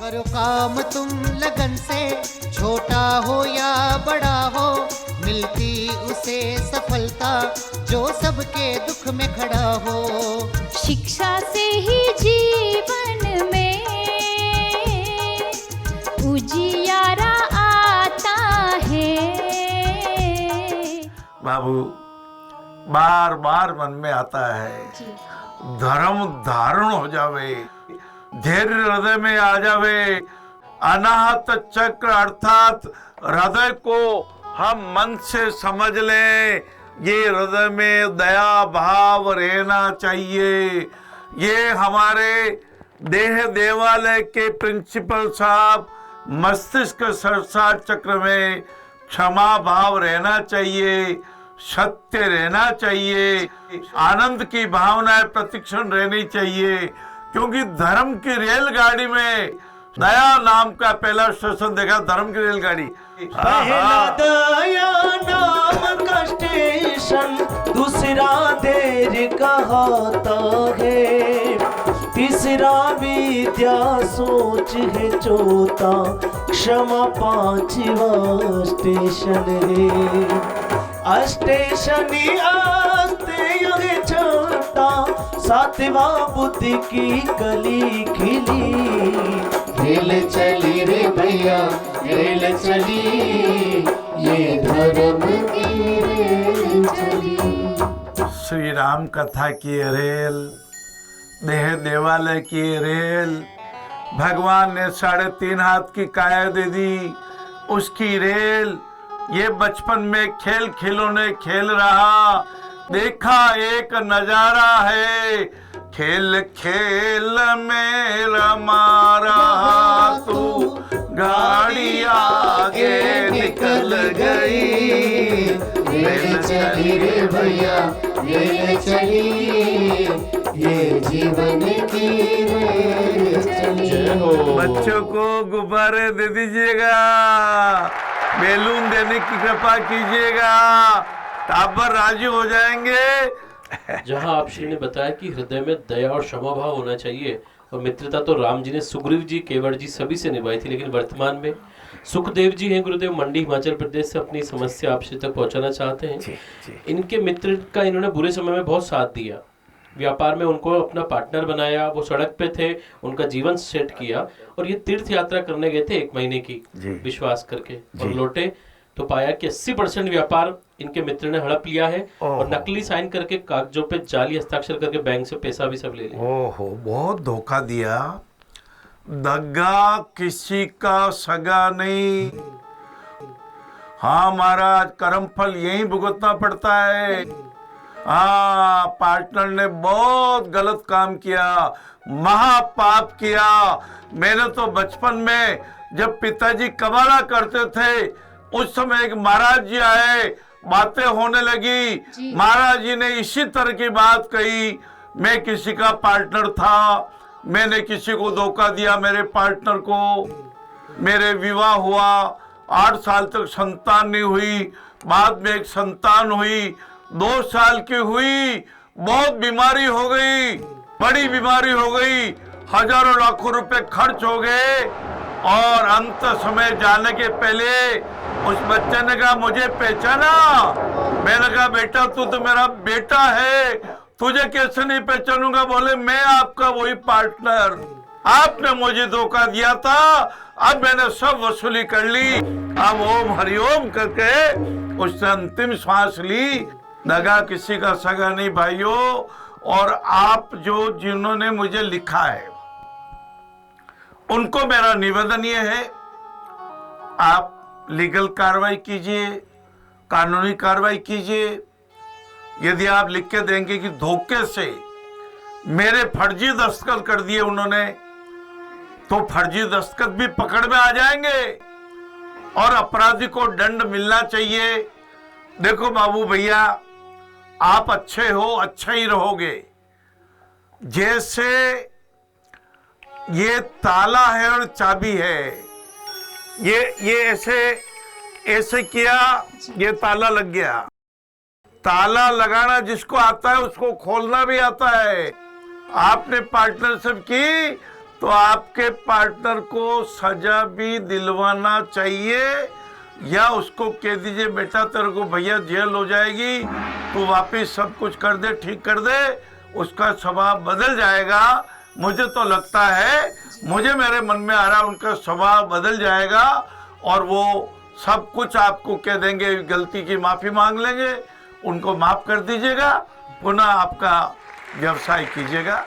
करो काम तुम लगन से, छोटा हो या बड़ा हो, मिलती उसे सफलता जो सबके दुख में खड़ा हो। शिक्षा से ही जीवन में उजियारा आता है। बाबू, बार बार मन में आता है, धर्म धारण हो जावे, धैर्य हृदय में आ जावे, अनाहत चक्र अर्थात हृदय को हम मन से समझ लें, ये हृदय में दया भाव रहना चाहिए। ये हमारे देह देवालय के प्रिंसिपल साहब मस्तिष्क सरसार चक्र में क्षमा भाव रहना चाहिए, सत्य रहना चाहिए, आनंद की भावनाएं प्रतिक्षण रहनी चाहिए, क्योंकि धर्म की रेलगाड़ी में दया नाम का पहला स्टेशन देखा, धर्म की रेलगाड़ी। पहला दया नाम का स्टेशन, दूसरा देर कहता है, तीसरा विद्या सोच है, चौथा क्षमा पांचवा स्टेशन है। स्टेशन आस्ते छोटा, सातवां बुद्धि की कली खिली। रेल चली रे भैया रेल चली, ये धर्म की रेल चली। श्री राम कथा की रेल, देह देवालय की रेल, भगवान ने 3.5 हाथ की काया दे दी, उसकी रेल। ये बचपन में खेल खिलौने खेल रहा, देखा एक नजारा है, खेल खेल में रमा रहा तू, गाड़ी आगे निकल गई। रेल चली रे भैया रेल चली, ये जीवन की रेल चली। बच्चों को गुब्बारे दे दीजिएगा, बैलून देने की कृपा कीजिएगा, टाबर राजी हो जाएंगे। जहां आप श्री ने बताया कि हृदय में दया और क्षमा भाव होना चाहिए, और मित्रता तो राम जी ने सुग्रीव जी, केवट जी सभी से निभाई थी, लेकिन वर्तमान में सुखदेव जी हैं गुरुदेव, मंडी हिमाचल प्रदेश से अपनी समस्या आप तक पहुंचाना चाहते हैं। इनके मित्र का इन्होंने बुरे समय में बहुत साथ दिया, व्यापार में उनको अपना पार्टनर बनाया, वो सड़क पे थे, उनका जीवन सेट किया, और ये तीर्थ यात्रा करने गए थे 1 महीने की विश्वास करके, और लौटे तो पाया कि 80% व्यापार इनके मित्र ने हड़प लिया है, और नकली साइन करके कागजों पे जाली हस्ताक्षर करके बैंक से पैसा भी सब ले लिया। ओहो, बहुत धोखा दिया। दगा किसी का सगा नहीं। हाँ महाराज, कर्म फल यही भुगतना पड़ता है। हाँ, पार्टनर ने बहुत गलत काम किया, महापाप किया। मैंने तो बचपन में जब पिताजी कमाला करते थे, उस समय एक महाराज जी आए, बातें होने लगी, महाराज जी ने इसी तरह की बात कही। मैं किसी का पार्टनर था, मैंने किसी को धोखा दिया, मेरे पार्टनर को। मेरे विवाह हुआ, 8 साल तक संतान नहीं हुई, बाद में एक संतान हुई, 2 साल की हुई, बहुत बीमारी हो गई, बड़ी बीमारी हो गई, हजारों लाखों रुपए खर्च हो गए, और अंत समय जाने के पहले उस बच्चे ने कहा, मुझे पहचाना? मैंने कहा, बेटा तू तो मेरा बेटा है, तुझे कैसे नहीं पहचानूंगा? बोले, मैं आपका वही पार्टनर, आपने मुझे धोखा दिया था, अब मैंने सब वसूली कर ली। अब ओम हरिओम करके उसने अंतिम श्वास ली। दगा किसी का सगा नहीं भाइयों। और आप जो जिन्होंने मुझे लिखा है, उनको मेरा निवेदन ये है, आप लीगल कार्रवाई कीजिए, कानूनी कार्रवाई कीजिए। यदि आप लिख के देंगे कि धोखे से मेरे फर्जी दस्तखत कर दिए उन्होंने, तो फर्जी दस्तखत भी पकड़ में आ जाएंगे और अपराधी को दंड मिलना चाहिए। देखो बाबू भैया, आप अच्छे हो, अच्छे ही रहोगे। जैसे ये ताला है और चाबी है, ये ऐसे किया, ये ताला लग गया। ताला लगाना जिसको आता है उसको खोलना भी आता है। आपने पार्टनरशिप की तो आपके पार्टनर को सजा भी दिलवाना चाहिए, या उसको कह दीजिए बेटा तेरे को भैया जेल हो जाएगी, तू वापस सब कुछ कर दे, ठीक कर दे, उसका स्वभाव बदल जाएगा। मुझे तो लगता है, मुझे मेरे मन में आ रहा है उनका स्वभाव बदल जाएगा और वो सब कुछ आपको कह देंगे, गलती की माफी मांग लेंगे, उनको माफ कर दीजिएगा, पुनः आपका व्यवसाय कीजिएगा।